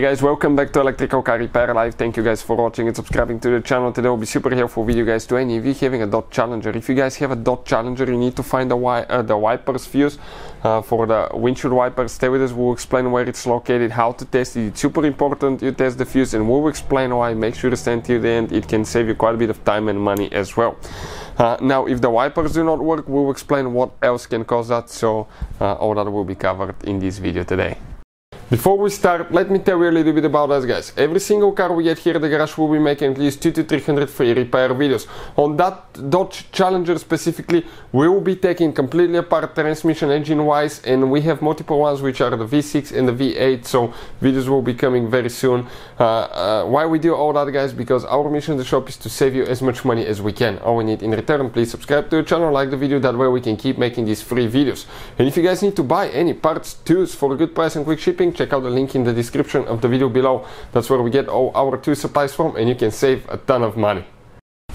guys, welcome back to Electrical Car Repair Live. Thank you guys for watching and subscribing to the channel. Today will be super helpful video guys to any of you having a Dodge Challenger. If you guys have a Dodge Challenger, you need to find the wipers fuse for the windshield wipers. Stay with us, we'll explain where it's located, how to test it. It's super important you test the fuse, and we'll explain why. Make sure to stay until the end. It can save you quite a bit of time and money as well. Now if the wipers do not work, we'll explain what else can cause that, so all that will be covered in this video today. Before we start, let me tell you a little bit about us guys. Every single car we get here at the garage will be making at least 200 to 300 free repair videos. On that Dodge Challenger specifically, we will be taking completely apart transmission engine wise, and we have multiple ones which are the V6 and the V8, so videos will be coming very soon. Why we do all that guys? Because our mission in the shop is to save you as much money as we can. All we need in return, please subscribe to the channel, like the video, that way we can keep making these free videos. And if you guys need to buy any parts, tools for a good price and quick shipping, check out the link in the description of the video below. That's where we get all our tool supplies from, and you can save a ton of money.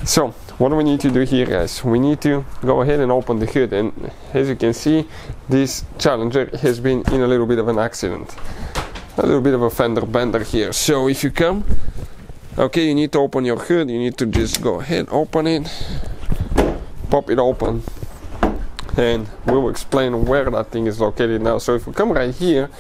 So what do we need to do here guys? We need to go ahead and open the hood, and as you can see, this Challenger has been in a little bit of an accident, a little bit of a fender bender here. So if you come, okay, you need to open your hood. You need to just go ahead, open it, pop it open, and we'll explain where that thing is located now. So if we come right here,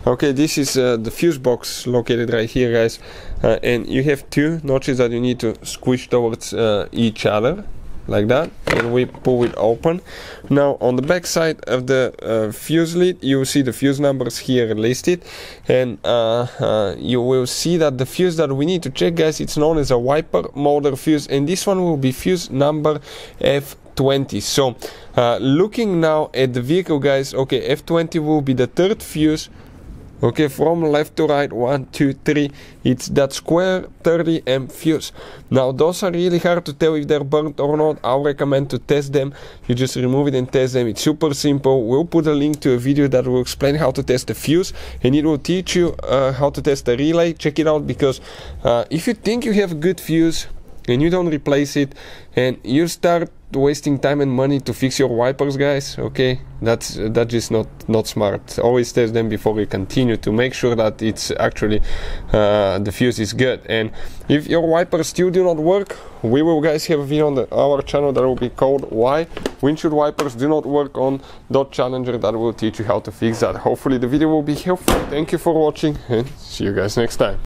okay, this is the fuse box located right here guys, and you have two notches that you need to squish towards each other like that, and we pull it open. Now on the back side of the fuse lid, you will see the fuse numbers here listed, and you will see that the fuse that we need to check guys, it's known as a wiper motor fuse, and this one will be fuse number F20. So looking now at the vehicle guys, okay, F20 will be the third fuse, okay, from left to right, 1, 2, 3. It's that square 30M fuse. Now those are really hard to tell if they're burnt or not. I'll recommend to test them. You just remove it and test them. It's super simple. We'll put a link to a video that will explain how to test the fuse, and it will teach you how to test the relay. Check it out, because if you think you have a good fuse and you don't replace it, and you start wasting time and money to fix your wipers guys, okay, that's just not smart. Always test them before you continue, to make sure that it's actually the fuse is good. And if your wipers still do not work, we will guys have a video on our channel that will be called why windshield wipers do not work on Dodge Challenger, that will teach you how to fix that. Hopefully the video will be helpful. Thank you for watching, and see you guys next time.